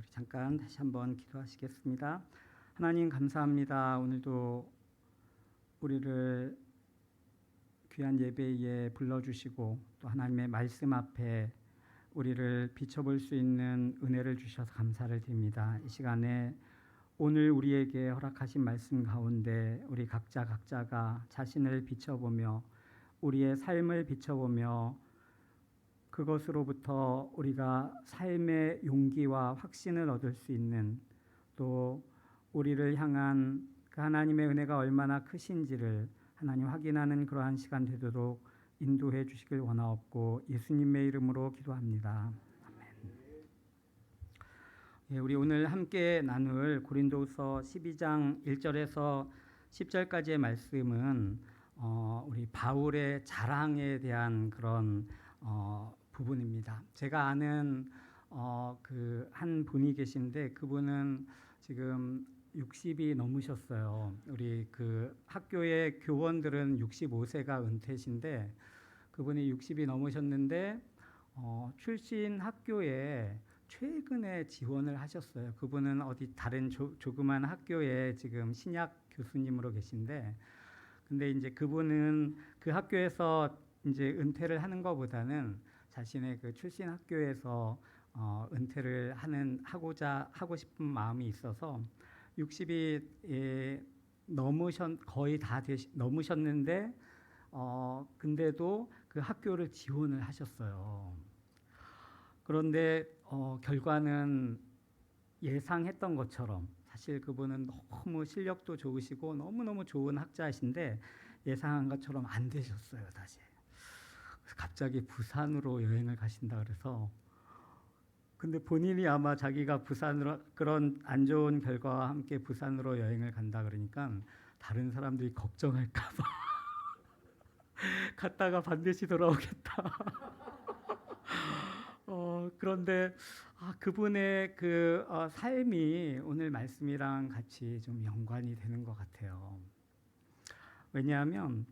우리 잠깐 다시 한번 기도하시겠습니다. 하나님 감사합니다. 오늘도 우리를 귀한 예배에 불러주시고 또 하나님의 말씀 앞에 우리를 비춰볼 수 있는 은혜를 주셔서 감사를 드립니다. 이 시간에 오늘 우리에게 허락하신 말씀 가운데 우리 각자가 자신을 비춰보며 우리의 삶을 비춰보며 그것으로부터 우리가 삶의 용기와 확신을 얻을 수 있는, 또 우리를 향한 그 하나님의 은혜가 얼마나 크신지를 하나님 확인하는 그러한 시간 되도록 인도해 주시길 원하옵고 예수님의 이름으로 기도합니다. 아멘. 예, 우리 오늘 함께 나눌 고린도후서 12장 1절에서 10절까지의 말씀은 우리 바울의 자랑에 대한 그런 부분입니다. 제가 아는 그 한 분이 계신데 그분은 지금 60이 넘으셨어요. 우리 그 학교의 교원들은 65세가 은퇴신데 그분이 60이 넘으셨는데 출신 학교에 최근에 지원을 하셨어요. 그분은 어디 다른 조그만 학교에 지금 신약 교수님으로 계신데, 근데 이제 그분은 그 학교에서 이제 은퇴를 하는 것보다는 자신의 그 출신 학교에서 은퇴를 하고 싶은 마음이 있어서 60이 거의 다 넘으셨는데 근데도 그 학교를 지원을 하셨어요. 그런데 결과는 예상했던 것처럼, 사실 그분은 너무 실력도 좋으시고 너무너무 좋은 학자이신데 예상한 것처럼 안 되셨어요. 다시 갑자기 부산으로 여행을 가신다 그래서, 근데 본인이 아마 자기가 부산으로 그런 안 좋은 결과와 함께 부산으로 여행을 간다 그러니까 다른 사람들이 걱정할까 봐 갔다가 반드시 돌아오겠다. 그런데 그분의 그 삶이 오늘 말씀이랑 같이 좀 연관이 되는 것 같아요. 왜냐하면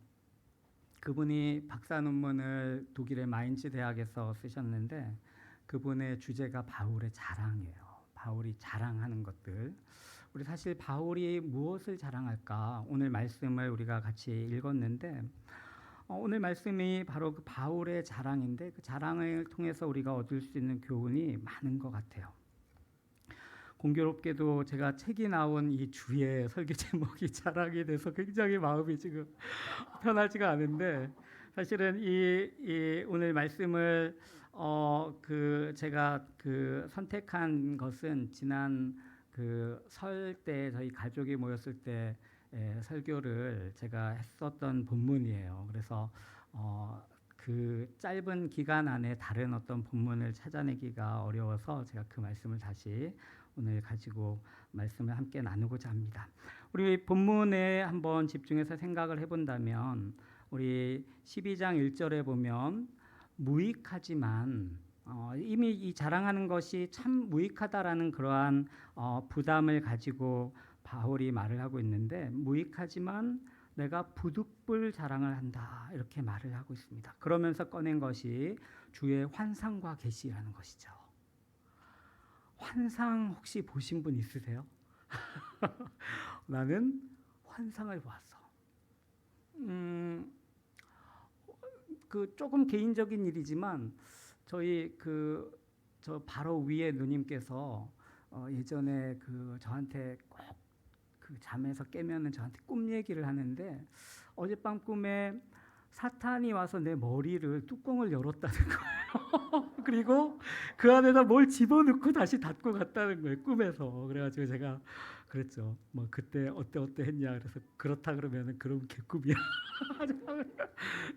그분이 박사 논문을 독일의 마인츠 대학에서 쓰셨는데 그분의 주제가 바울의 자랑이에요. 바울이 자랑하는 것들. 우리 사실 바울이 무엇을 자랑할까? 오늘 말씀을 우리가 같이 읽었는데 오늘 말씀이 바로 그 바울의 자랑인데 그 자랑을 통해서 우리가 얻을 수 있는 교훈이 많은 것 같아요. 공교롭게도 제가 책이 나온 이 주에 설교 제목이 자랑이 돼서 굉장히 마음이 지금 편하지가 않은데, 사실은 이 오늘 말씀을 제가 그 선택한 것은 지난 그 설 때 저희 가족이 모였을 때 설교를 제가 했었던 본문이에요. 그래서 그 짧은 기간 안에 다른 어떤 본문을 찾아내기가 어려워서 제가 그 말씀을 다시 오늘 가지고 말씀을 함께 나누고자 합니다. 우리 본문에 한번 집중해서 생각을 해본다면 우리 12장 1절에 보면 무익하지만 이미 이 자랑하는 것이 참 무익하다라는 그러한 부담을 가지고 바울이 말을 하고 있는데, 무익하지만 내가 부득불 자랑을 한다 이렇게 말을 하고 있습니다. 그러면서 꺼낸 것이 주의 환상과 계시라는 것이죠. 환상 혹시 보신 분 있으세요? 나는 환상을 보았어. 그 조금 개인적인 일이지만 저희 저 바로 위에 누님께서 예전에 그 저한테 꼭 그 잠에서 깨면은 저한테 꿈 얘기를 하는데 어젯밤 꿈에 사탄이 와서 내 머리를 뚜껑을 열었다는 거예요. 그리고 그 안에다 뭘 집어넣고 다시 닫고 갔다는 거예요, 꿈에서. 그래가지고 제가 그랬죠. 뭐 그때 어때 했냐. 그래서 그렇다 그러면은 그럼 개꿈이야.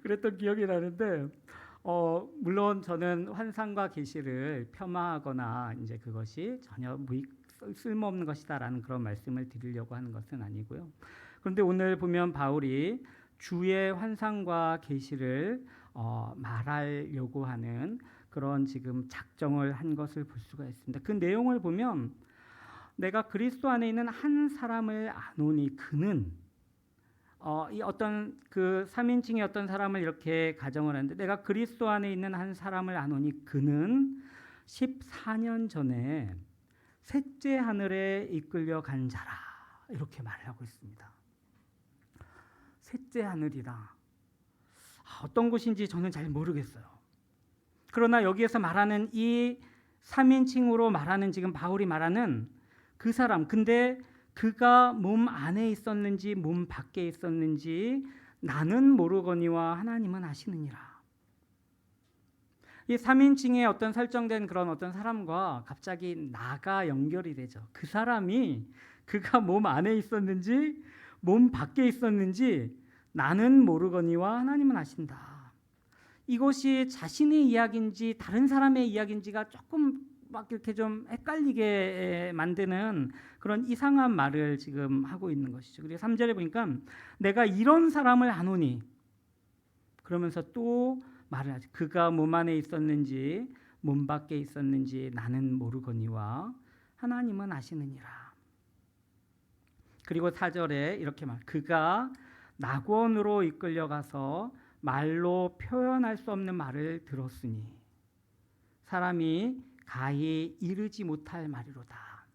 그랬던 기억이 나는데 물론 저는 환상과 계시를 폄하하거나 이제 그것이 전혀 쓸모없는 것이다라는 그런 말씀을 드리려고 하는 것은 아니고요. 그런데 오늘 보면 바울이 주의 환상과 계시를 말하려고 하는 그런 지금 작정을 한 것을 볼 수가 있습니다. 그 내용을 보면 내가 그리스도 안에 있는 한 사람을 아노니 그는 이 어떤 그 3인칭의 어떤 사람을 이렇게 가정을 하는데, 내가 그리스도 안에 있는 한 사람을 아노니 그는 14년 전에 셋째 하늘에 이끌려 간 자라 이렇게 말을 하고 있습니다. 셋째 하늘이다. 어떤 곳인지 저는 잘 모르겠어요. 그러나 여기에서 말하는 이 3인칭으로 말하는 지금 바울이 말하는 그 사람, 근데 그가 몸 안에 있었는지 몸 밖에 있었는지 나는 모르거니와 하나님은 아시느니라. 이 3인칭의 어떤 설정된 그런 어떤 사람과 갑자기 나가 연결이 되죠. 그 사람이 그가 몸 안에 있었는지 몸 밖에 있었는지 나는 모르거니와 하나님은 아신다. 이것이 자신의 이야기인지 다른 사람의 이야기인지가 조금 막 이렇게 좀 헷갈리게 만드는 그런 이상한 말을 지금 하고 있는 것이죠. 그리고 3절에 보니까 내가 이런 사람을 아노니 그러면서 또 말을 하죠. 그가 몸 안에 있었는지 몸 밖에 있었는지 나는 모르거니와 하나님은 아시느니라. 그리고 4절에 이렇게 말 그가 낙원으로 이끌려가서 말로 표현할 수 없는 말을 들었으니 사람이 가히 이르지 못할 말이로다.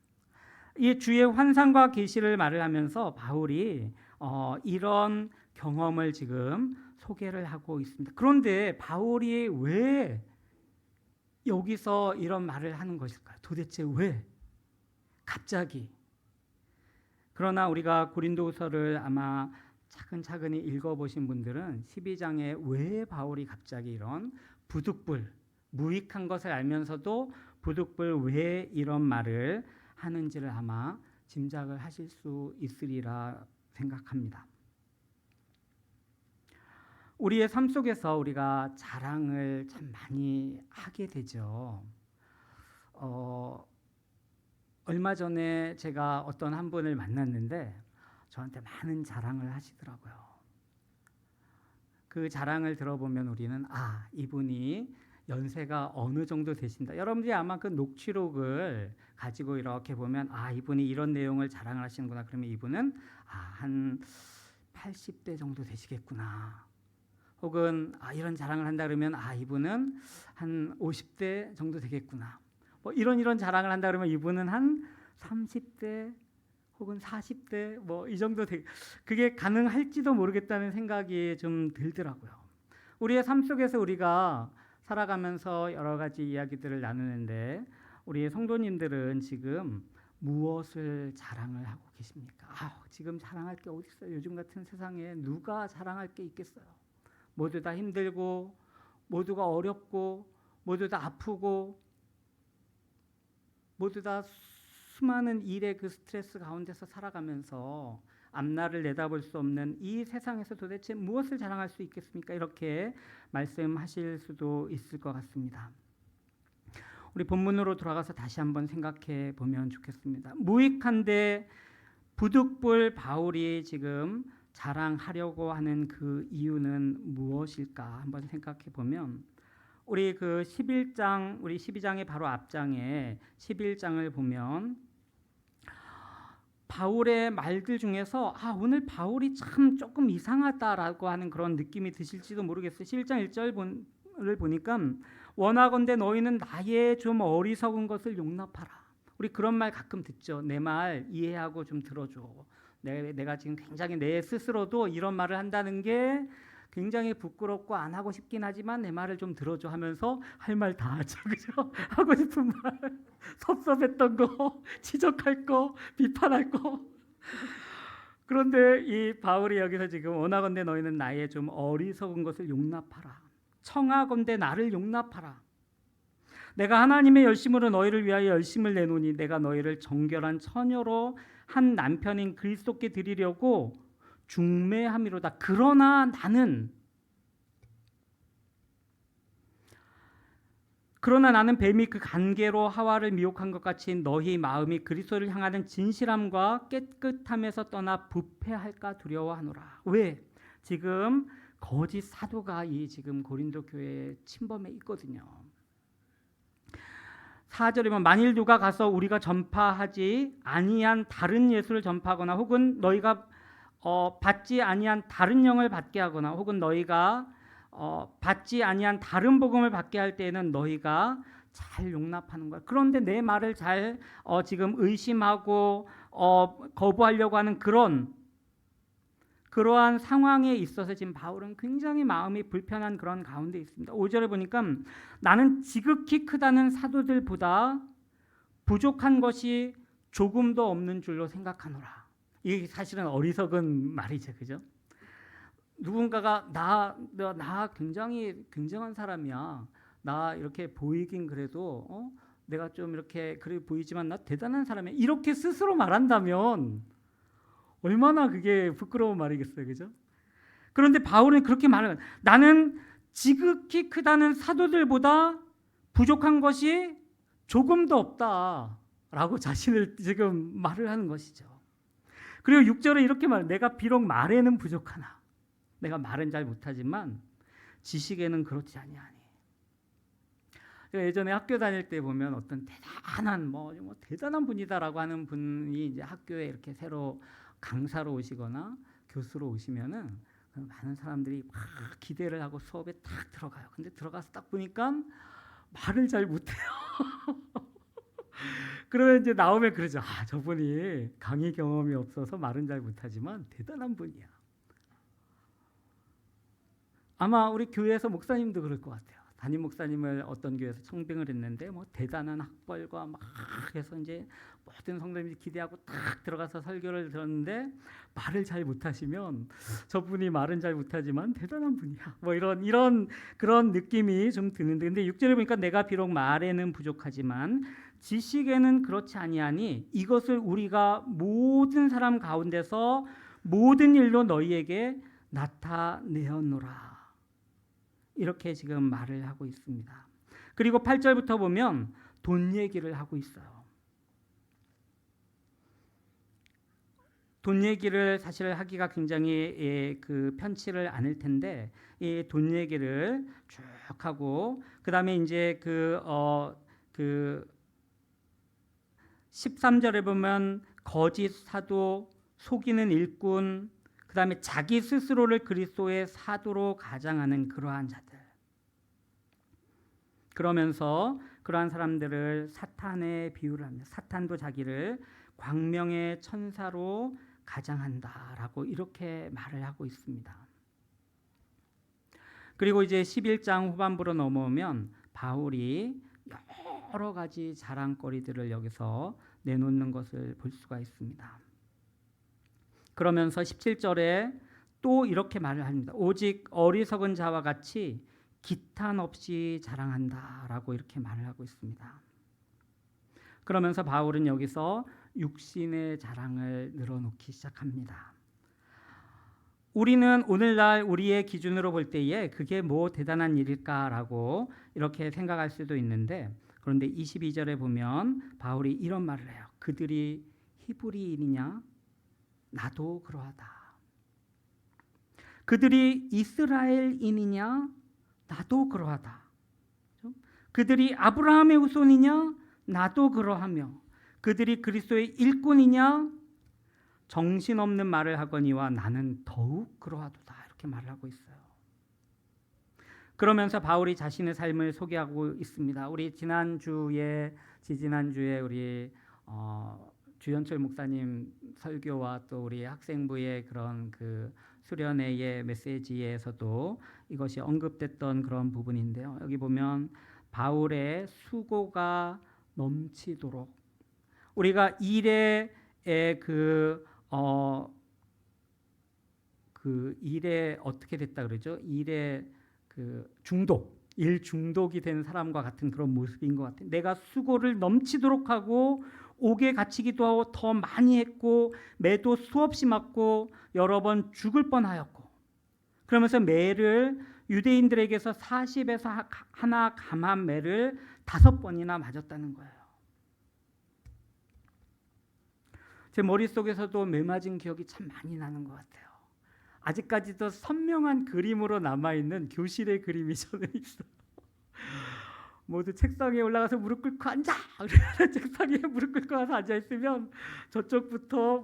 이 주의 환상과 계시를 말을 하면서 바울이 이런 경험을 지금 소개를 하고 있습니다. 그런데 바울이 왜 여기서 이런 말을 하는 것일까요? 도대체 왜? 갑자기. 그러나 우리가 고린도후서를 아마 차근차근히 읽어보신 분들은 12장에 왜 바울이 갑자기 이런 부득불, 무익한 것을 알면서도 부득불 왜 이런 말을 하는지를 아마 짐작을 하실 수 있으리라 생각합니다. 우리의 삶 속에서 우리가 자랑을 참 많이 하게 되죠. 얼마 전에 제가 어떤 한 분을 만났는데 저한테 많은 자랑을 하시더라고요. 그 자랑을 들어보면 우리는 이분이 연세가 어느 정도 되신다. 여러분들이 아마 그 녹취록을 가지고 이렇게 보면 이분이 이런 내용을 자랑을 하시는구나. 그러면 이분은 한 80대 정도 되시겠구나. 혹은 이런 자랑을 한다 그러면 이분은 한 50대 정도 되겠구나. 뭐 이런 자랑을 한다 그러면 이분은 한 30대 혹은 40대 뭐 이 정도 그게 가능할지도 모르겠다는 생각이 좀 들더라고요. 우리의 삶 속에서 우리가 살아가면서 여러 가지 이야기들을 나누는데 우리 성도님들은 지금 무엇을 자랑을 하고 계십니까? 지금 자랑할 게 어디 있어요? 요즘 같은 세상에 누가 자랑할 게 있겠어요? 모두 다 힘들고 모두가 어렵고 모두 다 아프고 모두 다 수많은 일의 그 스트레스 가운데서 살아가면서 앞날을 내다볼 수 없는 이 세상에서 도대체 무엇을 자랑할 수 있겠습니까? 이렇게 말씀하실 수도 있을 것 같습니다. 우리 본문으로 돌아가서 다시 한번 생각해 보면 좋겠습니다. 무익한데 부득불 바울이 지금 자랑하려고 하는 그 이유는 무엇일까 한번 생각해 보면 우리 그 11장 우리 12장의 바로 앞장에 11장을 보면 바울의 말들 중에서 오늘 바울이 참 조금 이상하다라고 하는 그런 느낌이 드실지도 모르겠어요. 11장 1절을 보니까 원하건대 너희는 나의 좀 어리석은 것을 용납하라. 우리 그런 말 가끔 듣죠. 내 말 이해하고 좀 들어줘. 내가 지금 굉장히 내 스스로도 이런 말을 한다는 게 굉장히 부끄럽고 안 하고 싶긴 하지만 내 말을 좀 들어줘 하면서 할 말 다 하죠. 그죠? 하고 싶은 말, 섭섭했던 거, 지적할 거, 비판할 거. 그런데 이 바울이 여기서 지금 원하건대 너희는 나의 좀 어리석은 것을 용납하라. 청하건대 나를 용납하라. 내가 하나님의 열심으로 너희를 위하여 열심을 내노니 내가 너희를 정결한 처녀로 한 남편인 그리스도께 드리려고 중매함이로다. 그러나 나는 뱀이 그 간계로 하와를 미혹한 것 같이 너희 마음이 그리스도를 향하는 진실함과 깨끗함에서 떠나 부패할까 두려워하노라. 왜? 지금 거짓 사도가 이 지금 고린도 교회에 침범해 있거든요. 4절이면 만일 누가 가서 우리가 전파하지 아니한 다른 예수를 전파하거나 혹은 너희가 받지 아니한 다른 영을 받게 하거나 혹은 너희가 받지 아니한 다른 복음을 받게 할 때에는 너희가 잘 용납하는 거야. 그런데 내 말을 잘 지금 의심하고 거부하려고 하는 그러한 상황에 있어서 지금 바울은 굉장히 마음이 불편한 그런 가운데 있습니다. 5절에 보니까 나는 지극히 크다는 사도들보다 부족한 것이 조금도 없는 줄로 생각하노라. 이게 사실은 어리석은 말이죠, 그죠? 누군가가 나 굉장히 굉장한 사람이야. 나 이렇게 보이긴 그래도 내가 좀 이렇게 그래 보이지만 나 대단한 사람이야. 이렇게 스스로 말한다면 얼마나 그게 부끄러운 말이겠어요, 그죠? 그런데 바울은 그렇게 말해요. 나는 지극히 크다는 사도들보다 부족한 것이 조금도 없다라고 자신을 지금 말을 하는 것이죠. 그리고 6절에 이렇게 말해요. 내가 비록 말에는 부족하나, 내가 말은 잘 못하지만 지식에는 그렇지 아니하니. 예전에 학교 다닐 때 보면 어떤 대단한 대단한 분이다라고 하는 분이 이제 학교에 이렇게 새로 강사로 오시거나 교수로 오시면은 많은 사람들이 막 기대를 하고 수업에 딱 들어가요. 근데 들어가서 딱 보니까 말을 잘 못해요. 그러면 이제 나오면 그러죠. 저분이 강의 경험이 없어서 말은 잘 못하지만 대단한 분이야. 아마 우리 교회에서 목사님도 그럴 것 같아요. 담임 목사님을 어떤 교회에서 청빙을 했는데 대단한 학벌과 막 해서 이제 모든 성도님들이 기대하고 딱 들어가서 설교를 들었는데 말을 잘 못하시면 저분이 말은 잘 못하지만 대단한 분이야. 이런 그런 느낌이 좀 드는데, 근데 6절에 보니까 내가 비록 말에는 부족하지만 지식에는 그렇지 아니하니 이것을 우리가 모든 사람 가운데서 모든 일로 너희에게 나타내었노라. 이렇게 지금 말을 하고 있습니다. 그리고 8절부터 보면 돈 얘기를 하고 있어요. 돈 얘기를 사실 하기가 굉장히 편치를 않을 텐데 이 돈 얘기를 쭉 하고 그다음에 이제 13절에 보면 거짓 사도, 속이는 일꾼, 그다음에 자기 스스로를 그리스도의 사도로 가장하는 그러한 자들. 그러면서 그러한 사람들을 사탄에 비유를 합니다. 사탄도 자기를 광명의 천사로 가장한다라고 이렇게 말을 하고 있습니다. 그리고 이제 11장 후반부로 넘어오면 바울이 여러 가지 자랑거리들을 여기서 내놓는 것을 볼 수가 있습니다. 그러면서 17절에 또 이렇게 말을 합니다. 오직 어리석은 자와 같이 기탄 없이 자랑한다라고 이렇게 말을 하고 있습니다. 그러면서 바울은 여기서 육신의 자랑을 늘어놓기 시작합니다. 우리는 오늘날 우리의 기준으로 볼 때에 그게 뭐 대단한 일일까라고 이렇게 생각할 수도 있는데, 그런데 22절에 보면 바울이 이런 말을 해요. 그들이 히브리인이냐? 나도 그러하다. 그들이 이스라엘인이냐? 나도 그러하다. 그들이 아브라함의 후손이냐? 나도 그러하며 그들이 그리스도의 일꾼이냐? 정신없는 말을 하거니와 나는 더욱 그러하도다. 이렇게 말을 하고 있어요. 그러면서 바울이 자신의 삶을 소개하고 있습니다. 우리 지지난주에 우리 주연철 목사님 설교와 또 우리 학생부의 그런 수련회의 메시지에서도 이것이 언급됐던 그런 부분인데요. 여기 보면 바울의 수고가 넘치도록 우리가 일에 일에 어떻게 됐다 그러죠? 일에 일 중독이 된 사람과 같은 그런 모습인 것 같아요. 내가 수고를 넘치도록 하고 옥에 갇히기도 하고 더 많이 했고 매도 수없이 맞고 여러 번 죽을 뻔하였고, 그러면서 매를 유대인들에게서 40에서 하나 감한 매를 5번이나 맞았다는 거예요. 제 머릿속에서도 매 맞은 기억이 참 많이 나는 것 같아요. 아직까지도 선명한 그림으로 남아있는 교실의 그림이 저는 있어요. 모두 책상에 올라가서 무릎 꿇고 앉아! 책상에 무릎 꿇고 와서 앉아있으면 저쪽부터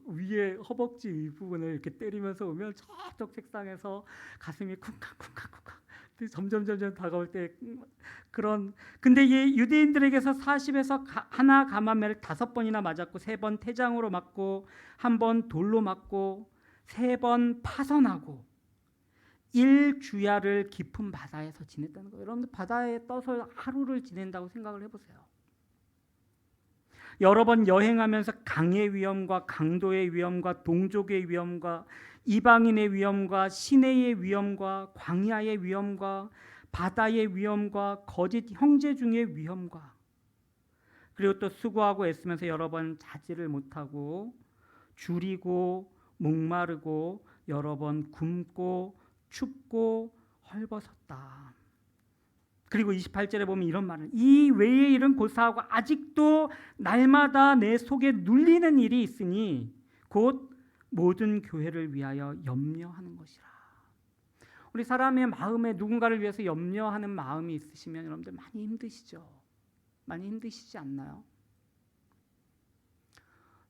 위에 허벅지 부분을 이렇게 때리면서 오면 저쪽 책상에서 가슴이 쿵쾅쿵쾅쿵쾅 점점 다가올 때 그런. 근데 이 유대인들에게서 40에서 하나 감한매를 5번이나 맞았고 3번 태장으로 맞고 1번 돌로 맞고 3번 파선하고 1주야를 깊은 바다에서 지냈다는 거예요. 여러분들 바다에 떠서 하루를 지낸다고 생각을 해보세요. 여러 번 여행하면서 강의 위험과 강도의 위험과 동족의 위험과 이방인의 위험과 시내의 위험과 광야의 위험과 바다의 위험과 거짓 형제 중의 위험과, 그리고 또 수고하고 애쓰면서 여러 번 자지를 못하고 줄이고 목마르고 여러 번 굶고 춥고 헐벗었다. 그리고 28절에 보면 이런 말을, 이 외의 일은 고사하고 아직도 날마다 내 속에 눌리는 일이 있으니 곧 모든 교회를 위하여 염려하는 것이라. 우리 사람의 마음에 누군가를 위해서 염려하는 마음이 있으시면 여러분들 많이 힘드시죠? 많이 힘드시지 않나요?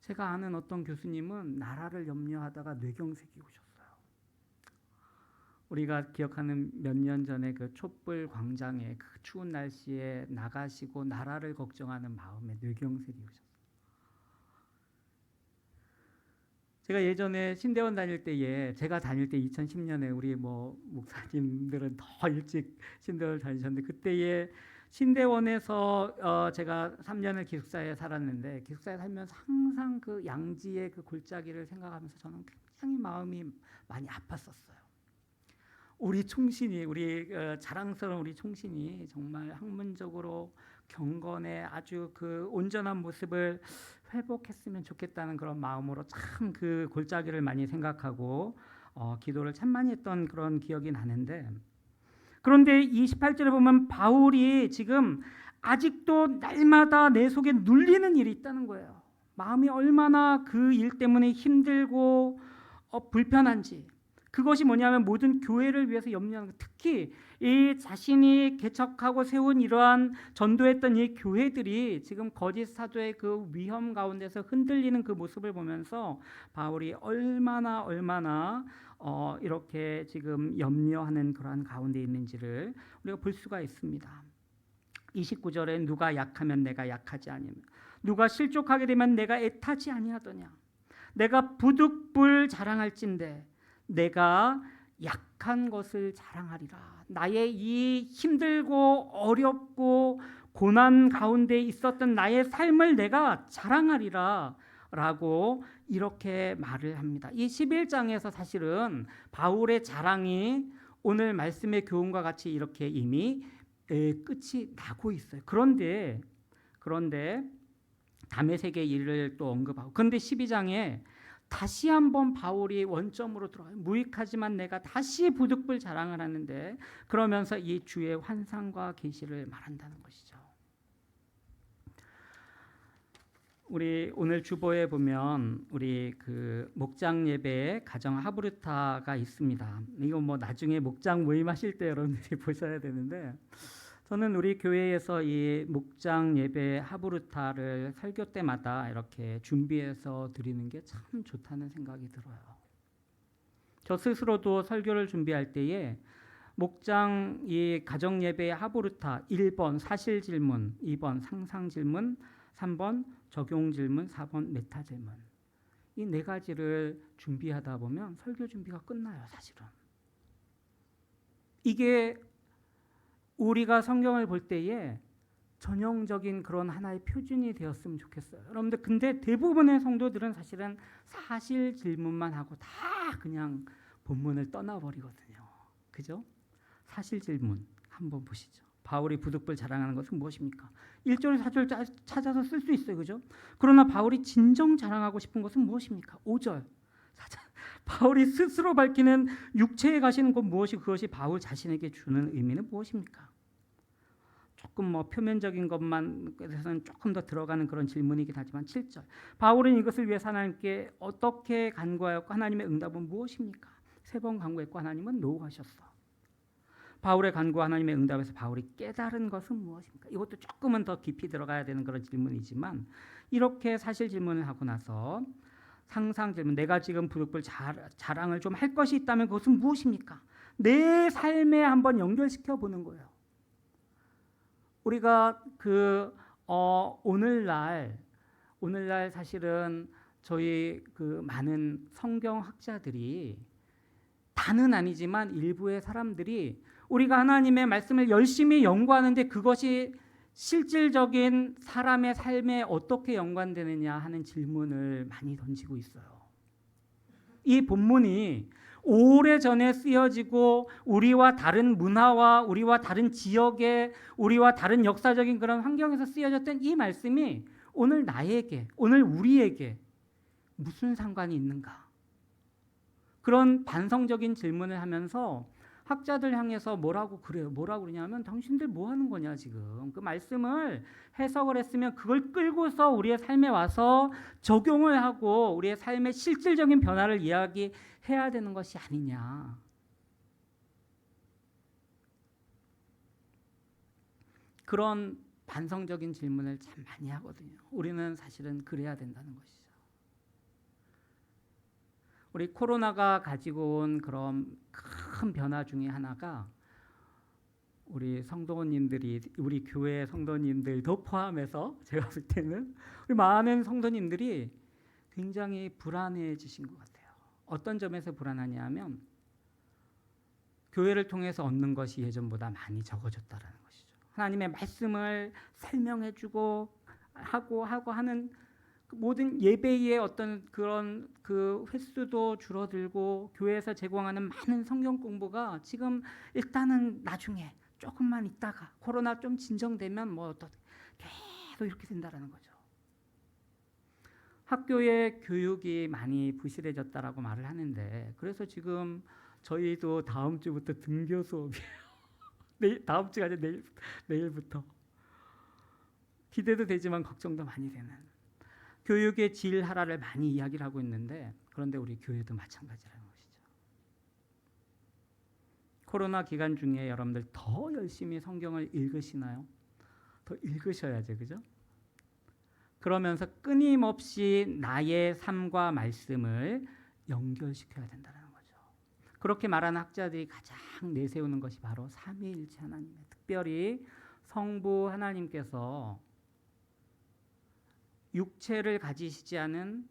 제가 아는 어떤 교수님은 나라를 염려하다가 뇌경색이 오셨어요. 우리가 기억하는 몇 년 전에 그 촛불 광장에 그 추운 날씨에 나가시고 나라를 걱정하는 마음에 뇌경색이 오셨어요. 제가 예전에 신대원 다닐 때에, 제가 다닐 때 2010년에 우리 목사님들은 더 일찍 신대원을 다니셨는데, 그때에 신대원에서 제가 3년을 기숙사에 살았는데, 기숙사에 살면서 항상 그 양지의 그 골짜기를 생각하면서 저는 굉장히 마음이 많이 아팠었어요. 우리 총신이, 우리 자랑스러운 우리 총신이 정말 학문적으로 경건의 아주 그 온전한 모습을 회복했으면 좋겠다는 그런 마음으로 참 그 골짜기를 많이 생각하고 기도를 참 많이 했던 그런 기억이 나는데, 그런데 28절에 보면 바울이 지금 아직도 날마다 내 속에 눌리는 일이 있다는 거예요. 마음이 얼마나 그 일 때문에 힘들고 불편한지. 그것이 뭐냐면 모든 교회를 위해서 염려하는 것. 특히 이 자신이 개척하고 세운 이러한 전도했던 이 교회들이 지금 거짓 사도의 그 위험 가운데서 흔들리는 그 모습을 보면서 바울이 얼마나 이렇게 지금 염려하는 그러한 가운데 있는지를 우리가 볼 수가 있습니다. 29절에 누가 약하면 내가 약하지 아니며 누가 실족하게 되면 내가 애타지 아니하더냐. 내가 부득불 자랑할진대 내가 약한 것을 자랑하리라. 나의 이 힘들고 어렵고 고난 가운데 있었던 나의 삶을 내가 자랑하리라 라고 이렇게 말을 합니다. 이 11장에서 사실은 바울의 자랑이 오늘 말씀의 교훈과 같이 이렇게 이미 끝이 나고 있어요. 그런데 다메섹의 일을 또 언급하고, 그런데 12장에 다시 한번 바울이 원점으로 들어가요. 무익하지만 내가 다시 부득불 자랑을 하는데, 그러면서 이 주의 환상과 계시를 말한다는 것이죠. 우리 오늘 주보에 보면 우리 그 목장 예배에 가정 하브르타가 있습니다. 이거 나중에 목장 모임하실 때 여러분들이 보셔야 되는데, 저는 우리 교회에서 이 목장 예배 하브르타를 설교 때마다 이렇게 준비해서 드리는 게 참 좋다는 생각이 들어요. 저 스스로도 설교를 준비할 때에 목장 이 가정 예배의 하브르타 1번 사실 질문, 2번 상상 질문, 3번 적용 질문, 4번 메타 질문, 이 4가지를 준비하다 보면 설교 준비가 끝나요. 사실은 이게 우리가 성경을 볼 때에 전형적인 그런 하나의 표준이 되었으면 좋겠어요. 여러분들, 근데 대부분의 성도들은 사실은 사실 질문만 하고 다 그냥 본문을 떠나버리거든요. 그죠? 사실 질문 한번 보시죠. 바울이 부득불 자랑하는 것은 무엇입니까? 1절 4절 찾아서 쓸 수 있어요. 그죠? 그러나 바울이 진정 자랑하고 싶은 것은 무엇입니까? 5절 바울이 스스로 밝히는 육체에 가시는 것 무엇이, 그것이 바울 자신에게 주는 의미는 무엇입니까? 조금 표면적인 것만 해서는 조금 더 들어가는 그런 질문이긴 하지만 7절 바울은 이것을 위해서 하나님께 어떻게 간구하였고 하나님의 응답은 무엇입니까? 3번 간구했고 하나님은 노하셨어. 바울의 간구와 하나님의 응답에서 바울이 깨달은 것은 무엇입니까? 이것도 조금은 더 깊이 들어가야 되는 그런 질문이지만, 이렇게 사실 질문을 하고 나서 상상 질문, 내가 지금 부득불 자랑을 좀 할 것이 있다면 그것은 무엇입니까? 내 삶에 한번 연결시켜 보는 거예요. 우리가 오늘날 사실은 저희 많은 성경학자들이 다는 아니지만 일부의 사람들이 우리가 하나님의 말씀을 열심히 연구하는데 그것이 실질적인 사람의 삶에 어떻게 연관되느냐 하는 질문을 많이 던지고 있어요. 이 본문이 오래전에 쓰여지고 우리와 다른 문화와 우리와 다른 지역에 우리와 다른 역사적인 그런 환경에서 쓰여졌던 이 말씀이 오늘 나에게, 오늘 우리에게 무슨 상관이 있는가? 그런 반성적인 질문을 하면서 학자들 향해서 뭐라고 그러냐면 당신들 뭐 하는 거냐 지금. 그 말씀을 해석을 했으면 그걸 끌고서 우리의 삶에 와서 적용을 하고 우리의 삶의 실질적인 변화를 이야기해야 되는 것이 아니냐. 그런 반성적인 질문을 참 많이 하거든요. 우리는 사실은 그래야 된다는 것이죠. 우리 코로나가 가지고 온 그런 큰 변화 중에 하나가 우리 성도님들이, 우리 교회 성도님들도 포함해서 제가 볼 때는 우리 많은 성도님들이 굉장히 불안해지신 것 같아요. 어떤 점에서 불안하냐면 교회를 통해서 얻는 것이 예전보다 많이 적어졌다라는 것이죠. 하나님의 말씀을 설명해주고 하고 하는 모든 예배의 어떤 그런 횟수도 줄어들고 교회에서 제공하는 많은 성경 공부가 지금 일단은 나중에 조금만 있다가 코로나 좀 진정되면 뭐 또 계속 이렇게 된다라는 거죠. 학교의 교육이 많이 부실해졌다라고 말을 하는데 그래서 지금 저희도 다음 주부터 등교 수업이에요. 다음 주가 아니라 내일부터. 기대도 되지만 걱정도 많이 되는. 교육의 질 하라를 많이 이야기를 하고 있는데 그런데 우리 교회도 마찬가지라는 것이죠. 코로나 기간 중에 여러분들 더 열심히 성경을 읽으시나요? 더 읽으셔야죠, 그죠? 그러면서 끊임없이 나의 삶과 말씀을 연결시켜야 된다는 거죠. 그렇게 말하는 학자들이 가장 내세우는 것이 바로 삼위일체 하나님의, 특별히 성부 하나님께서 육체를 가지시지 않은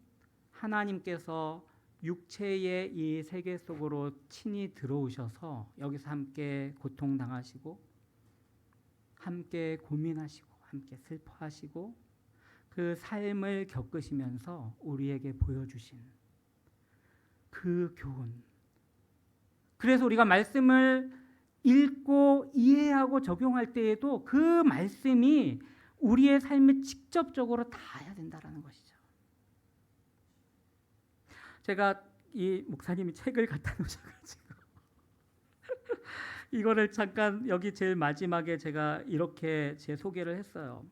하나님께서 육체의 이 세계 속으로 친히 들어오셔서 여기서 함께 고통당하시고 함께 고민하시고 함께 슬퍼하시고 그 삶을 겪으시면서 우리에게 보여주신 그 교훈. 그래서 우리가 말씀을 읽고 이해하고 적용할 때에도 그 말씀이 우리의 삶에 직접적으로 닿아야 된다라는 것이죠. 제가 이 목사님이 책을 갖다 놓으셔가지고 이거를 잠깐 여기 제일 마지막에 제가 이렇게 제 소개를 했어요.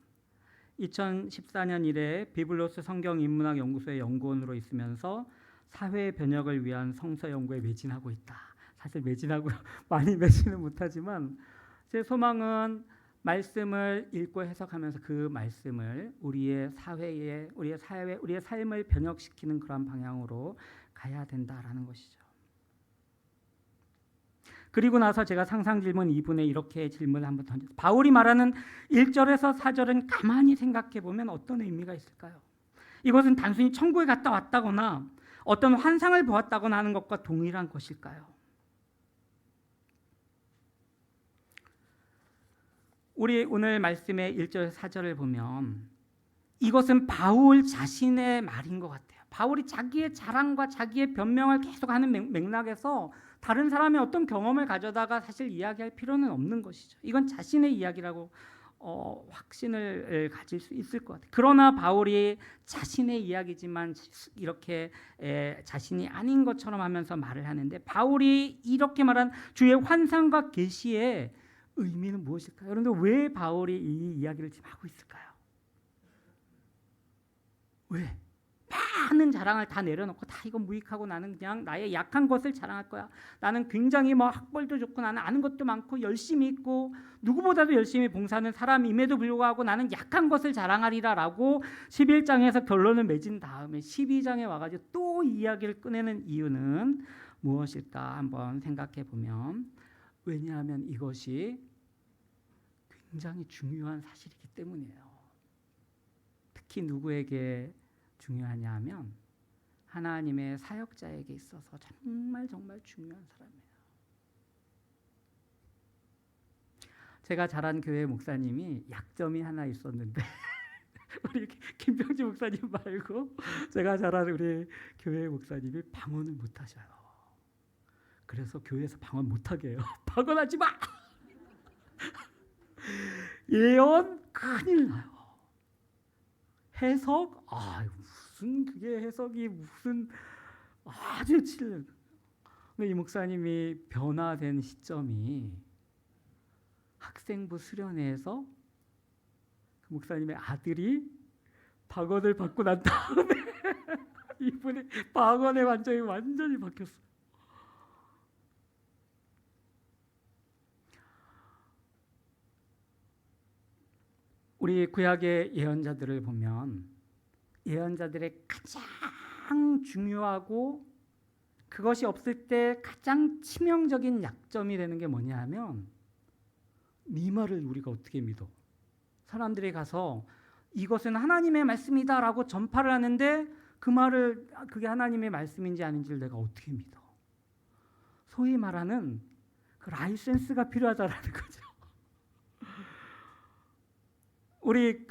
2014년 이래 비블로스 성경인문학 연구소의 연구원으로 있으면서 사회 변혁을 위한 성서 연구에 매진하고 있다. 사실 매진하고 많이 매진은 못하지만 제 소망은 말씀을 읽고 해석하면서 그 말씀을 우리의 사회에, 우리의 삶을 변혁시키는 그런 방향으로 가야 된다라는 것이죠. 그리고 나서 제가 상상 질문 2분에 이렇게 질문을 한번 던졌어요. 바울이 말하는 1절에서 4절은 가만히 생각해 보면 어떤 의미가 있을까요? 이것은 단순히 천국에 갔다 왔다거나 어떤 환상을 보았다거나 하는 것과 동일한 것일까요? 우리 오늘 말씀의 1절 4절을 보면 이것은 바울 자신의 말인 것 같아요. 바울이 자기의 자랑과 자기의 변명을 계속하는 맥락에서 다른 사람의 어떤 경험을 가져다가 사실 이야기할 필요는 없는 것이죠. 이건 자신의 이야기라고 확신을 가질 수 있을 것 같아요. 그러나 바울이 자신의 이야기지만 이렇게 자신이 아닌 것처럼 하면서 말을 하는데 바울이 이렇게 말한 주의 환상과 계시의 의미는 무엇일까요? 여러분들 왜 바울이 이 이야기를 지금 하고 있을까요? 왜? 많은 자랑을 다 내려놓고 다 이거 무익하고 나는 그냥 나의 약한 것을 자랑할 거야. 나는 굉장히 뭐 학벌도 좋고 나는 아는 것도 많고 열심히 있고 누구보다도 열심히 봉사하는 사람임에도 불구하고 나는 약한 것을 자랑하리라라고 11장에서 결론을 맺은 다음에 12장에 와가지고 또 이야기를 꺼내는 이유는 무엇일까 한번 생각해 보면, 왜냐하면 이것이 굉장히 중요한 사실이기 때문이에요. 특히 누구에게 중요하냐 하면 하나님의 사역자에게 있어서 정말 중요한 사람이에요. 제가 자란 교회 목사님이 약점이 하나 있었는데 우리 김병지 목사님 말고 제가 자란 우리 교회 목사님이 방언을 못하셔요. 그래서 교회에서 방언 못하게 해요. 방언하지 마! 예언 큰일 나요. 해석 무슨 그게 해석이 무슨 아주 칠. 근데 이 목사님이 변화된 시점이 학생부 수련회에서 그 목사님의 아들이 방언을 받고 난 다음에 이분이 방언의 완전히 바뀌었어요. 우리 구약의 예언자들을 보면 예언자들의 가장 중요하고 그것이 없을 때 가장 치명적인 약점이 되는 게 뭐냐 하면, 네 말을 우리가 어떻게 믿어? 사람들이 가서 이것은 하나님의 말씀이다라고 전파를 하는데 그 말을 그게 하나님의 말씀인지 아닌지를 내가 어떻게 믿어? 소위 말하는 그 라이센스가 필요하다라는 거죠. 우리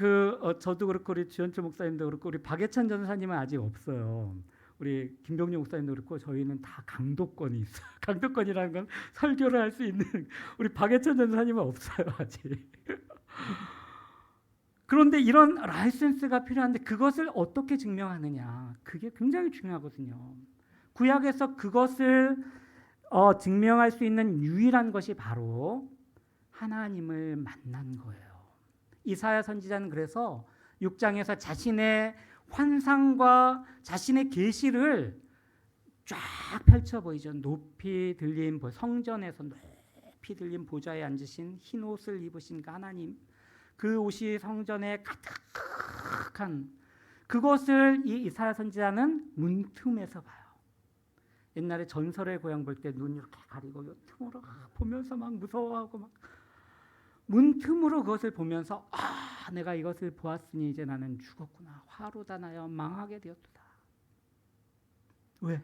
저도 그렇고 우리 주현철 목사님도 그렇고 우리 박예찬 전사님은 아직 없어요. 우리 김병용 목사님도 그렇고 저희는 다 강도권이 있어요. 강도권이라는 건 설교를 할 수 있는, 우리 박예찬 전사님은 없어요 아직. 그런데 이런 라이센스가 필요한데 그것을 어떻게 증명하느냐, 그게 굉장히 중요하거든요. 구약에서 그것을 증명할 수 있는 유일한 것이 바로 하나님을 만난 거예요. 이사야 선지자는 그래서 6장에서 자신의 환상과 자신의 계시를 쫙 펼쳐 보이죠. 높이 들린 성전에서 높이 들린 보좌에 앉으신 흰 옷을 입으신 그 하나님, 그 옷이 성전에 가득한 그것을 이 이사야 선지자는 문틈에서 봐요. 옛날에 전설의 고향 볼 때 눈 이렇게 가리고 틈으로 보면서 막 무서워하고 막 문틈으로 그것을 보면서 내가 이것을 보았으니 이제 나는 죽었구나. 화로다 나여 망하게 되었도다. 왜?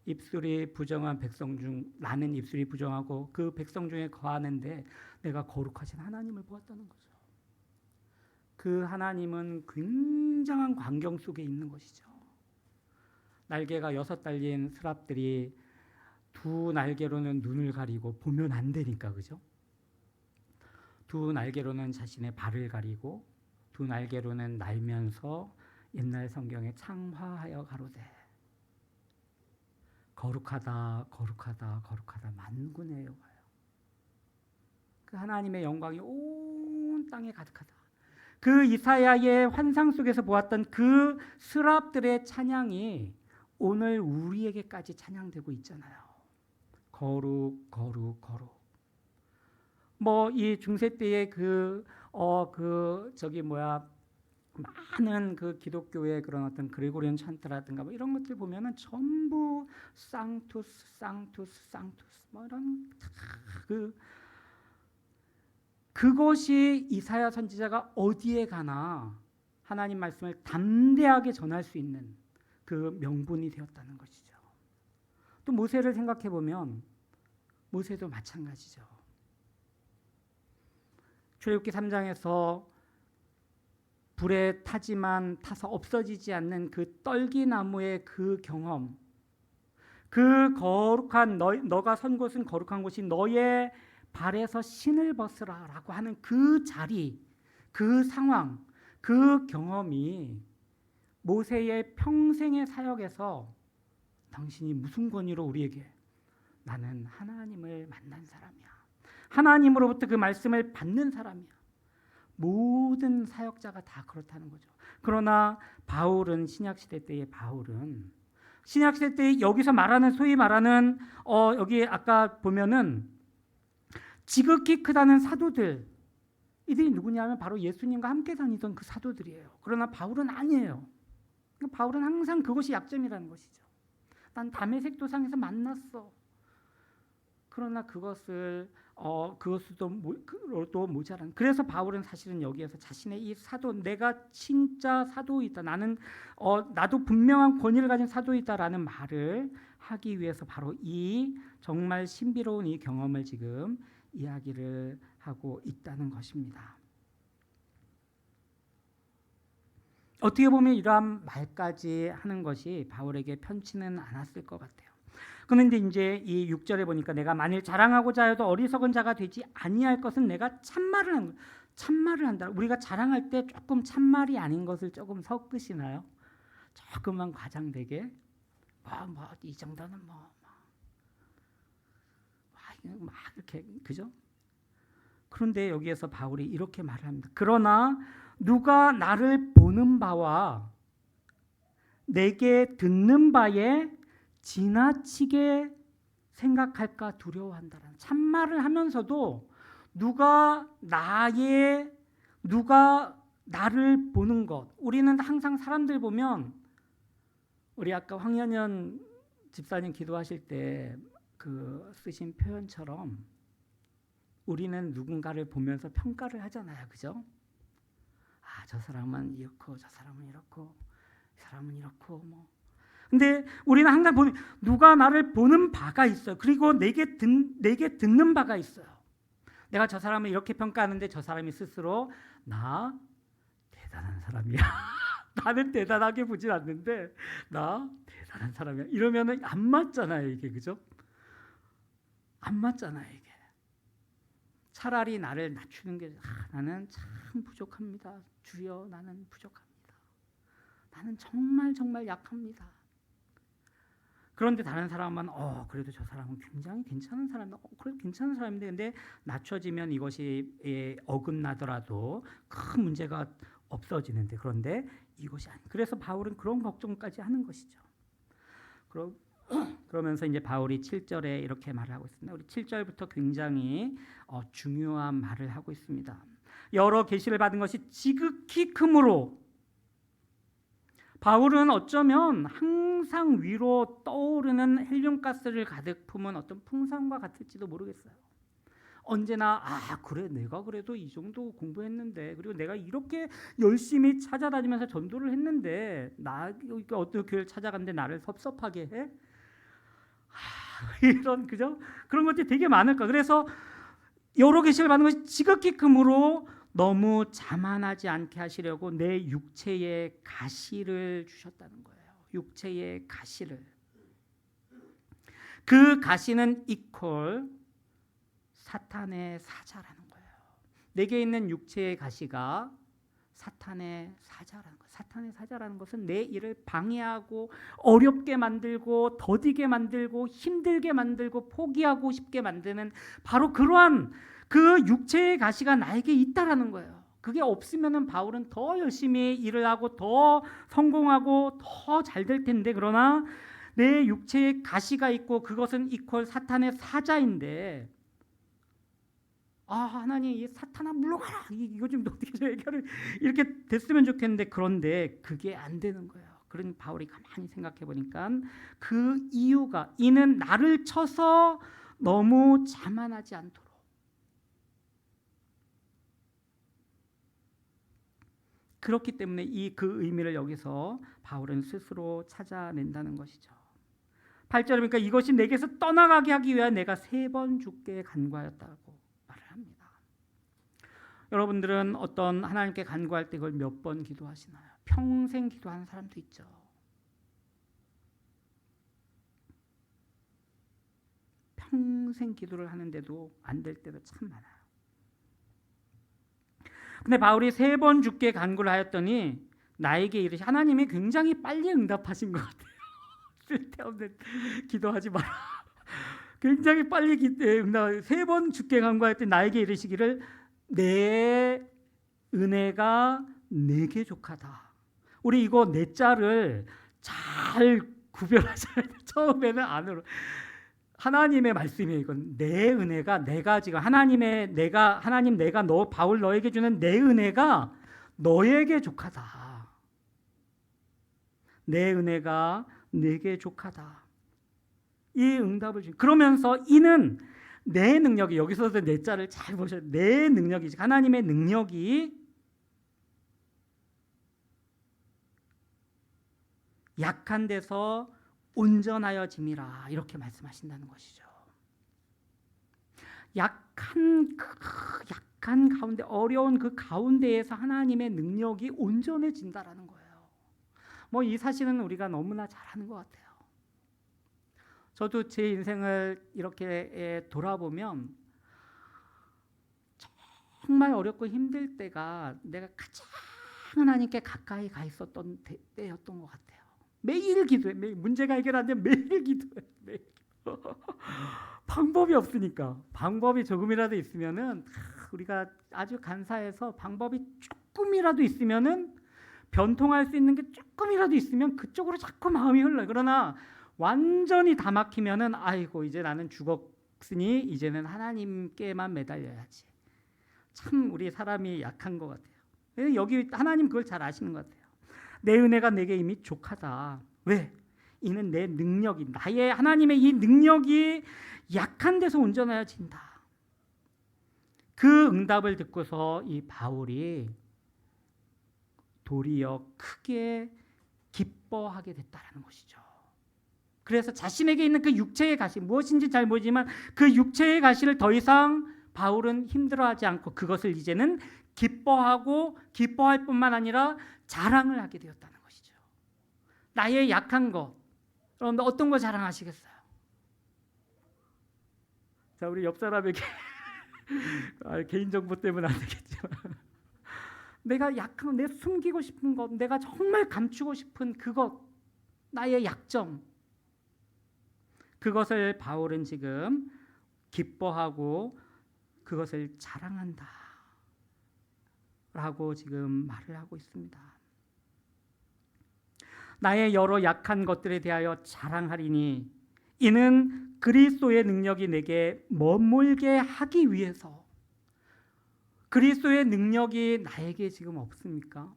입술이 부정한 백성 중 나는 입술이 부정하고 그 백성 중에 거하는데 내가 거룩하신 하나님을 보았다는 거죠. 그 하나님은 굉장한 광경 속에 있는 것이죠. 날개가 6 달린 스랍들이 두 날개로는 눈을 가리고 보면 안 되니까, 그죠? 두 날개로는 자신의 발을 가리고 두 날개로는 날면서 옛날 성경에 창화하여 가로되 거룩하다 거룩하다 거룩하다 만군의 여호와여. 그 하나님의 영광이 온 땅에 가득하다. 그 이사야의 환상 속에서 보았던 그 스랍들의 찬양이 오늘 우리에게까지 찬양되고 있잖아요. 거룩 거룩 거룩. 뭐 이 중세 때의 많은 그 기독교의 그런 어떤 그레고리안 찬트라든가 뭐 이런 것들 보면은 전부 상투스 상투스 상투스 뭐 이런 그것이 이사야 선지자가 어디에 가나 하나님 말씀을 담대하게 전할 수 있는 그 명분이 되었다는 것이죠. 또 모세를 생각해 보면 모세도 마찬가지죠. 출애굽기 3장에서 불에 타지만 타서 없어지지 않는 그 떨기나무의 그 경험, 그 거룩한 너가 선 곳은 거룩한 곳이 너의 발에서 신을 벗으라 라고 하는 그 자리, 그 상황, 그 경험이 모세의 평생의 사역에서 당신이 무슨 권위로 우리에게, 나는 하나님을 만난 사람이야, 하나님으로부터 그 말씀을 받는 사람이야, 모든 사역자가 다 그렇다는 거죠. 그러나 바울은 신약시대 때의 바울은 신약시대 때 여기서 말하는 소위 말하는 여기 아까 보면은 지극히 크다는 사도들 이들이 누구냐면 바로 예수님과 함께 다니던 그 사도들이에요. 그러나 바울은 아니에요. 바울은 항상 그것이 약점이라는 것이죠. 난 다메섹 도상에서 만났어. 그러나 그것도 모자란. 그래서 바울은 사실은 여기에서 자신의 이 사도, 내가 진짜 사도이다. 나도 분명한 권위를 가진 사도이다라는 말을 하기 위해서 바로 이 정말 신비로운 이 경험을 지금 이야기를 하고 있다는 것입니다. 어떻게 보면 이러한 말까지 하는 것이 바울에게 편치는 않았을 것 같아요. 그런데 이제 이 6절에 보니까 내가 만일 자랑하고자 하여도 어리석은 자가 되지 아니할 것은 내가 참말을 한다. 우리가 자랑할 때 조금 참말이 아닌 것을 조금 섞으시나요? 조금만 과장되게 이 정도는 막 이렇게 그죠? 그런데 여기에서 바울이 이렇게 말을 합니다. 그러나 누가 나를 보는 바와 내게 듣는 바에 지나치게 생각할까 두려워한다라는 참말을 하면서도 누가 나를 보는 것. 우리는 항상 사람들 보면 우리 아까 황현현 집사님 기도하실 때 그 쓰신 표현처럼 우리는 누군가를 보면서 평가를 하잖아요. 그죠? 저 사람은 이렇고 저 사람은 이렇고 이 사람은 이렇고 근데 우리는 항상 보면 누가 나를 보는 바가 있어요. 그리고 내게 듣는 바가 있어요. 내가 저 사람을 이렇게 평가하는데 저 사람이 스스로 나 대단한 사람이야. 나는 대단하게 보진 않는데 나 대단한 사람이야. 이러면은 안 맞잖아요, 이게. 그죠? 안 맞잖아요, 이게. 차라리 나를 낮추는 게 나는 참 부족합니다. 주여, 나는 부족합니다. 나는 정말 정말 약합니다. 그런데 다른 사람은 그래도 저 사람은 굉장히 괜찮은 사람이다. 그래도 괜찮은 사람인데 근데 낮춰지면 이것이 어긋나더라도 큰 문제가 없어지는데 그런데 이것이 아니. 그래서 바울은 그런 걱정까지 하는 것이죠. 그러면서 이제 바울이 7절에 이렇게 말을 하고 있습니다. 우리 7절부터 굉장히 중요한 말을 하고 있습니다. 여러 계시를 받은 것이 지극히 크므로 바울은 어쩌면 항상 위로 떠오르는 헬륨가스를 가득 품은 어떤 풍선과 같을지도 모르겠어요. 언제나 그래 내가 그래도 이 정도 공부했는데 그리고 내가 이렇게 열심히 찾아다니면서 전도를 했는데 나 어떤 교회를 찾아갔는데 나를 섭섭하게 해? 이런 그죠? 그런 것들이 되게 많을까. 그래서 여러 계시를 받는 것이 지극히 크므로 너무 자만하지 않게 하시려고 내 육체의 가시를 주셨다는 거예요. 육체의 가시를. 그 가시는 이퀄 사탄의 사자라는 거예요. 내게 있는 육체의 가시가 사탄의 사자라는 거예요. 사탄의 사자라는 것은 내 일을 방해하고 어렵게 만들고 더디게 만들고 힘들게 만들고 포기하고 싶게 만드는 바로 그러한 그 육체의 가시가 나에게 있다라는 거예요. 그게 없으면은 바울은 더 열심히 일을 하고 더 성공하고 더 잘 될 텐데 그러나 내 육체의 가시가 있고 그것은 이퀄 사탄의 사자인데 하나님 이 사탄아 물러가라. 이거 좀 어떻게 좀 해결을 이렇게 됐으면 좋겠는데 그런데 그게 안 되는 거예요. 그러니 바울이 가만히 생각해 보니까 그 이유가 이는 나를 쳐서 너무 자만하지 않도록 그렇기 때문에 그 의미를 여기서 바울은 스스로 찾아낸다는 것이죠. 8절에 보니까 이것이 내게서 떠나가게 하기 위하여 내가 3번 주께 간구하였다고 말을 합니다. 여러분들은 어떤 하나님께 간구할 때 그걸 몇 번 기도하시나요? 평생 기도하는 사람도 있죠. 평생 기도를 하는데도 안 될 때도 참 많아요. 근데 바울이 3번 주께 간구를 하였더니 나에게 이르시 하나님이 굉장히 빨리 응답하신 것 같아요. 쓸데없는 기도하지 마라. 굉장히 빨리 응답. 3번 주께 간구하였더니 나에게 이르시기를 내 은혜가 내게 족하다. 우리 이거 내 자를 잘 구별하셔야 돼요. 처음에는 안으로. 하나님의 말씀이에요. 이건 내 은혜가 내가 지금 하나님 내가 너 바울 너에게 주는 내 은혜가 너에게 족하다. 내 은혜가 내게 족하다. 이 응답을 그러면서 이는 내 능력이 여기서도 내 자를 잘 보셔야 돼요. 내 능력이지. 하나님의 능력이 약한 데서 온전하여 짐이라 이렇게 말씀하신다는 것이죠. 약한 가운데 어려운 그 가운데에서 하나님의 능력이 온전해진다라는 거예요. 뭐 이 사실은 우리가 너무나 잘 아는 것 같아요. 저도 제 인생을 이렇게 돌아보면 정말 어렵고 힘들 때가 내가 가장 하나님께 가까이 가 있었던 때였던 것 같아요. 매일 기도해. 매일 문제가 해결 안 되면 매일 기도해. 매일 기도. 방법이 없으니까. 방법이 조금이라도 있으면은 우리가 아주 간사해서 방법이 조금이라도 있으면은 변통할 수 있는 게 조금이라도 있으면 그쪽으로 자꾸 마음이 흘러요. 그러나 완전히 다 막히면은 아이고 이제 나는 죽었으니 이제는 하나님께만 매달려야지. 참 우리 사람이 약한 것 같아요. 여기 하나님 그걸 잘 아시는 것 같아요. 내 은혜가 내게 이미 족하다. 왜? 이는 내 능력이 나의 하나님의 이 능력이 약한 데서 온전해진다. 그 응답을 듣고서 이 바울이 도리어 크게 기뻐하게 됐다라는 것이죠. 그래서 자신에게 있는 그 육체의 가시 무엇인지 잘 모르지만 그 육체의 가시를 더 이상 바울은 힘들어하지 않고 그것을 이제는 기뻐하고 기뻐할 뿐만 아니라 자랑을 하게 되었다는 것이죠. 나의 약한 것. 여러분들 어떤 거 자랑하시겠어요? 자, 우리 옆 사람에게 개인정보 때문에 안 되겠지만 내가 약한 내 숨기고 싶은 것, 내가 정말 감추고 싶은 그것, 나의 약점, 그것을 바울은 지금 기뻐하고 그것을 자랑한다 라고 지금 말을 하고 있습니다. 나의 여러 약한 것들에 대하여 자랑하리니 이는 그리스도의 능력이 내게 머물게 하기 위해서. 그리스도의 능력이 나에게 지금 없습니까?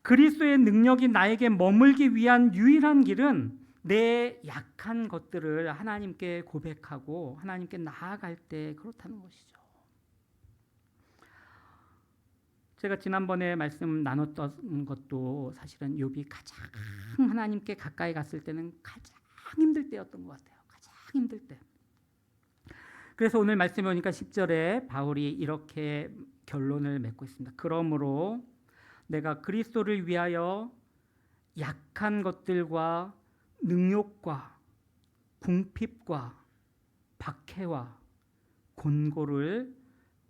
그리스도의 능력이 나에게 머물기 위한 유일한 길은 내 약한 것들을 하나님께 고백하고 하나님께 나아갈 때 그렇다는 것이죠. 제가 지난번에 말씀 나눴던 것도 사실은 욥이 가장 하나님께 가까이 갔을 때는 가장 힘들 때였던 것 같아요. 가장 힘들 때. 그래서 오늘 말씀에 보니까 10절에 바울이 이렇게 결론을 맺고 있습니다. 그러므로 내가 그리스도를 위하여 약한 것들과 능욕과 궁핍과 박해와 곤고를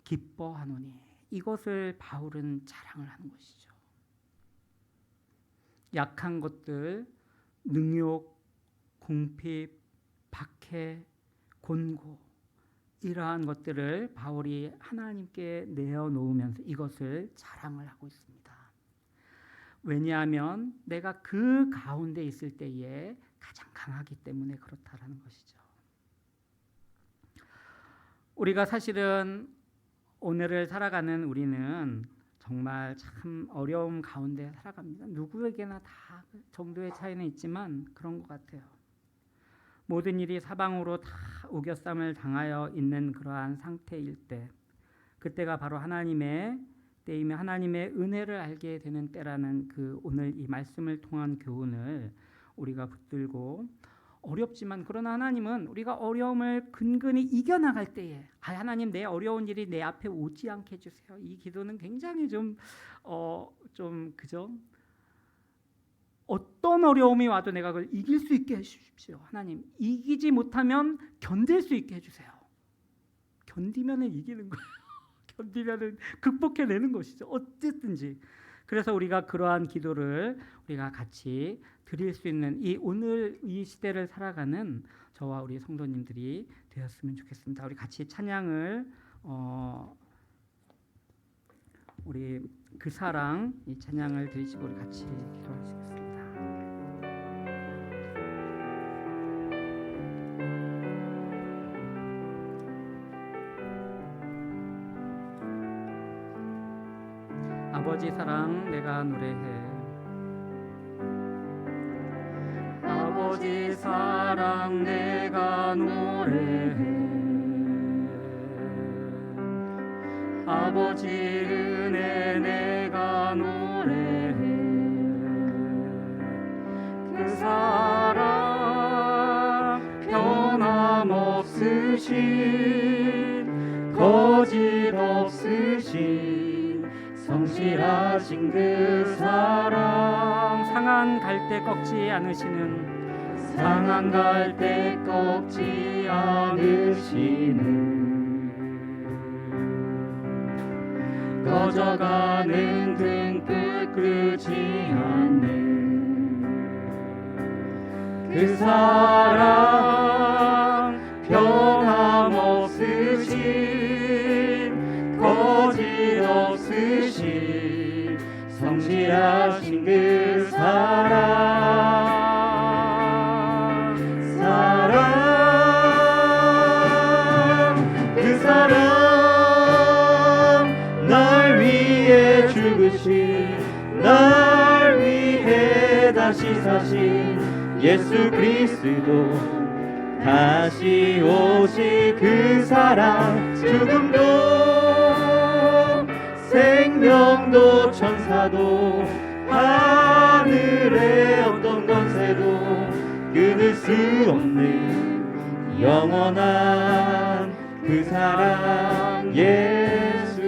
기뻐하노니 이것을 바울은 자랑을 하는 것이죠. 약한 것들, 능욕, 궁핍, 박해, 곤고 이러한 것들을 바울이 하나님께 내어놓으면서 이것을 자랑을 하고 있습니다. 왜냐하면 내가 그 가운데 있을 때에 가장 강하기 때문에 그렇다라는 것이죠. 우리가 사실은 오늘을 살아가는 우리는 정말 참 어려움 가운데 살아갑니다. 누구에게나 다 정도의 차이는 있지만 그런 것 같아요. 모든 일이 사방으로 다 우겨쌈을 당하여 있는 그러한 상태일 때, 그때가 바로 하나님의 때이며 하나님의 은혜를 알게 되는 때라는 그 오늘 이 말씀을 통한 교훈을 우리가 붙들고, 어렵지만 그러나 하나님은 우리가 어려움을 근근히 이겨나갈 때에 하나님 내 어려운 일이 내 앞에 오지 않게 해주세요. 이 기도는 굉장히 좀 그죠? 어떤 어려움이 와도 내가 그걸 이길 수 있게 해주십시오. 하나님 이기지 못하면 견딜 수 있게 해주세요. 견디면은 이기는 거예요. 견디면은 극복해내는 것이죠. 어쨌든지. 그래서 우리가 그러한 기도를 우리가 같이 드릴 수 있는 이 오늘 이 시대를 살아가는 저와 우리 성도님들이 되었으면 좋겠습니다. 우리 같이 찬양을 우리 그 사랑 이 찬양을 드리시고 우리 같이 기도하시겠습니다. 아버지 사랑 내가 노래해. 아버지 사랑 내가 노래해. 아버지 은혜 내가 노래해. 그 사랑 변함없으신 거짓 없으신 성실하신 그 사랑 상한 갈 때 꺾지 않으시는 상한 갈 때 꺾지 않으시는 꺼져가는 등불 끄지 않는 그 사랑 변함없으신 거짓 없으신 성실하신 그 사랑 그 사랑 날 위해 죽으신 날 위해 다시 사신 예수 그리스도 다시 오실 그 사랑 죽음도 생명도 천사도 하늘의 어떤 권세도 끊을 수 없는 영원한 그 사랑 예수.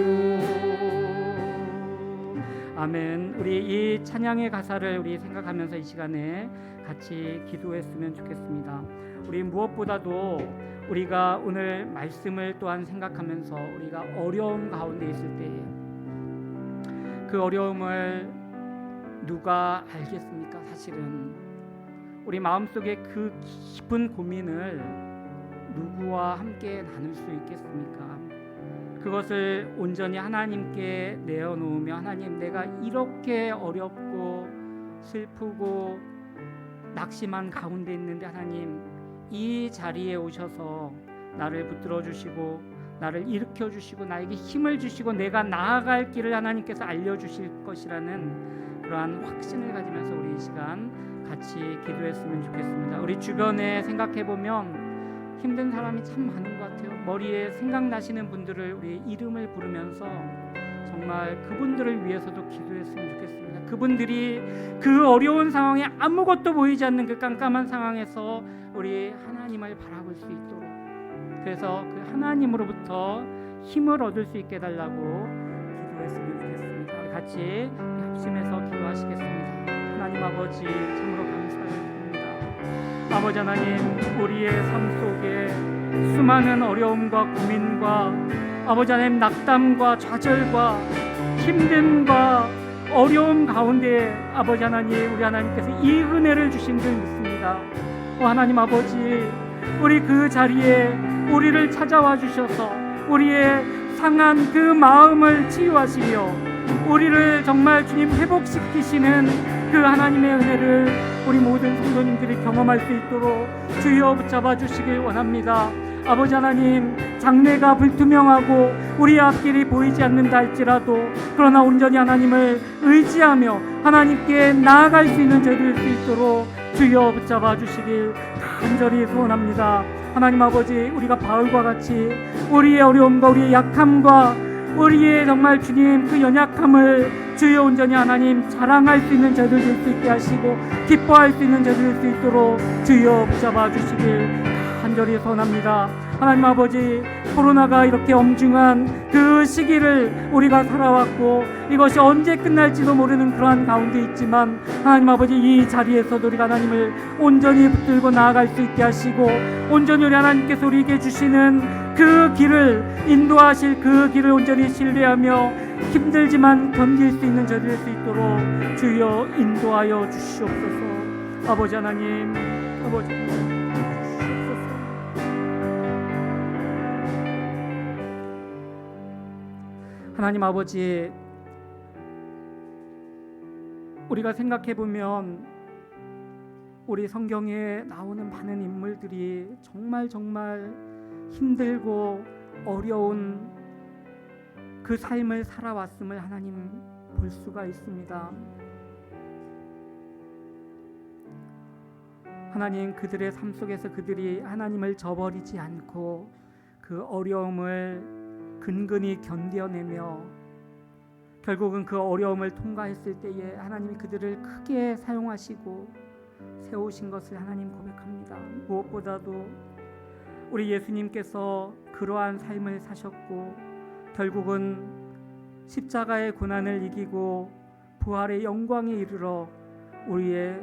아멘. 우리 이 찬양의 가사를 우리 생각하면서 이 시간에 같이 기도했으면 좋겠습니다. 우리 무엇보다도 우리가 오늘 말씀을 또한 생각하면서 우리가 어려움 가운데 있을 때에 그 어려움을 누가 알겠습니까? 사실은 우리 마음속에 그 깊은 고민을 누구와 함께 나눌 수 있겠습니까? 그것을 온전히 하나님께 내어놓으며 하나님 내가 이렇게 어렵고 슬프고 낙심한 가운데 있는데 하나님 이 자리에 오셔서 나를 붙들어 주시고 나를 일으켜 주시고 나에게 힘을 주시고 내가 나아갈 길을 하나님께서 알려주실 것이라는 그러한 확신을 가지면서 우리 이 시간 같이 기도했으면 좋겠습니다. 우리 주변에 생각해보면 힘든 사람이 참 많은 것 같아요. 머리에 생각나시는 분들을 우리 이름을 부르면서 정말 그분들을 위해서도 기도했으면 좋겠습니다. 그분들이 그 어려운 상황에 아무것도 보이지 않는 그 깜깜한 상황에서 우리 하나님을 바라볼 수 있도록 그래서 그 하나님으로부터 힘을 얻을 수 있게 해달라고 기도했으면 좋겠습니다. 우리 같이 합심해서 기도하시겠습니다. 하나님 아버지 참으로 감사를 드립니다. 아버지 하나님 우리의 삶 속에 수많은 어려움과 고민과 아버지 하나님 낙담과 좌절과 힘듦과 어려움 가운데 아버지 하나님 우리 하나님께서 이 은혜를 주신 줄 믿습니다. 하나님 아버지 우리 그 자리에 우리를 찾아와 주셔서 우리의 상한 그 마음을 치유하시며 우리를 정말 주님 회복시키시는 그 하나님의 은혜를 우리 모든 성도님들이 경험할 수 있도록 주여 붙잡아 주시길 원합니다. 아버지 하나님 장래가 불투명하고 우리 앞길이 보이지 않는다 할지라도 그러나 온전히 하나님을 의지하며 하나님께 나아갈 수 있는 저희들 수 있도록 주여 붙잡아 주시길 간절히 소원합니다. 하나님 아버지 우리가 바울과 같이 우리의 어려움과 우리의 약함과 우리의 정말 주님 그 연약함을 주여 온전히 하나님 자랑할 수 있는 저희들 될 수 있게 하시고 기뻐할 수 있는 저희들 될 수 있도록 주여 붙잡아 주시길 간절히 소원합니다. 하나님 아버지 코로나가 이렇게 엄중한 그 시기를 우리가 살아왔고 이것이 언제 끝날지도 모르는 그러한 가운데 있지만 하나님 아버지 이 자리에서도 우리가 하나님을 온전히 붙들고 나아갈 수 있게 하시고 온전히 우리 하나님께서 우리에게 주시는 그 길을 인도하실 그 길을 온전히 신뢰하며 힘들지만 견딜 수 있는 저들 될 수 있도록 주여 인도하여 주시옵소서. 아버지 하나님 아버지 하나님 하나님 아버지 우리가 생각해 보면 우리 성경에 나오는 많은 인물들이 정말 힘들고 어려운 그 삶을 살아왔음을 하나님 볼 수가 있습니다. 하나님, 그들의 삶 속에서 그들이 하나님을 저버리지 않고 그 어려움을 근근히 견뎌내며 결국은 그 어려움을 통과했을 때에 하나님이 그들을 크게 사용하시고 세우신 것을 하나님 고백합니다. 무엇보다도 우리 예수님께서 그러한 삶을 사셨고 결국은 십자가의 고난을 이기고 부활의 영광에 이르러 우리의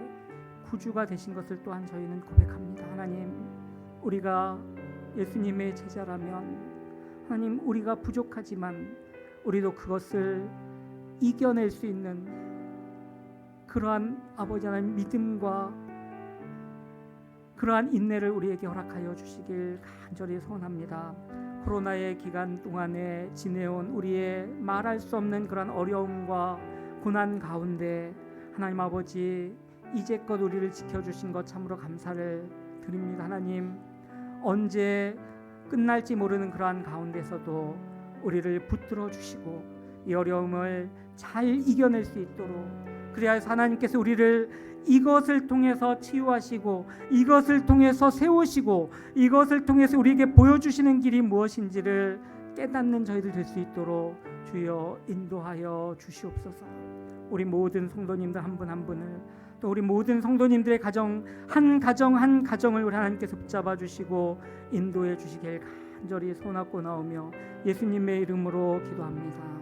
구주가 되신 것을 또한 저희는 고백합니다. 하나님, 우리가 예수님의 제자라면 하나님, 우리가 부족하지만 우리도 그것을 이겨낼 수 있는 그러한 아버지 하나님 믿음과 그러한 인내를 우리에게 허락하여 주시길 간절히 소원합니다. 코로나의 기간 동안에 지내온 우리의 말할 수 없는 그러한 어려움과 고난 가운데 하나님 아버지, 이제껏 우리를 지켜주신 것 참으로 감사를 드립니다. 하나님, 언제 끝날지 모르는 그러한 가운데서도 우리를 붙들어 주시고 이 어려움을 잘 이겨낼 수 있도록, 그래야 해서 하나님께서 우리를 이것을 통해서 치유하시고 이것을 통해서 세우시고 이것을 통해서 우리에게 보여주시는 길이 무엇인지를 깨닫는 저희들 될 수 있도록 주여 인도하여 주시옵소서. 우리 모든 성도님들 한 분 한 분을, 또 우리 모든 성도님들의 가정 한 가정을 우리 하나님께서 붙잡아 주시고 인도해 주시길 간절히 소원하고 나오며 예수님의 이름으로 기도합니다.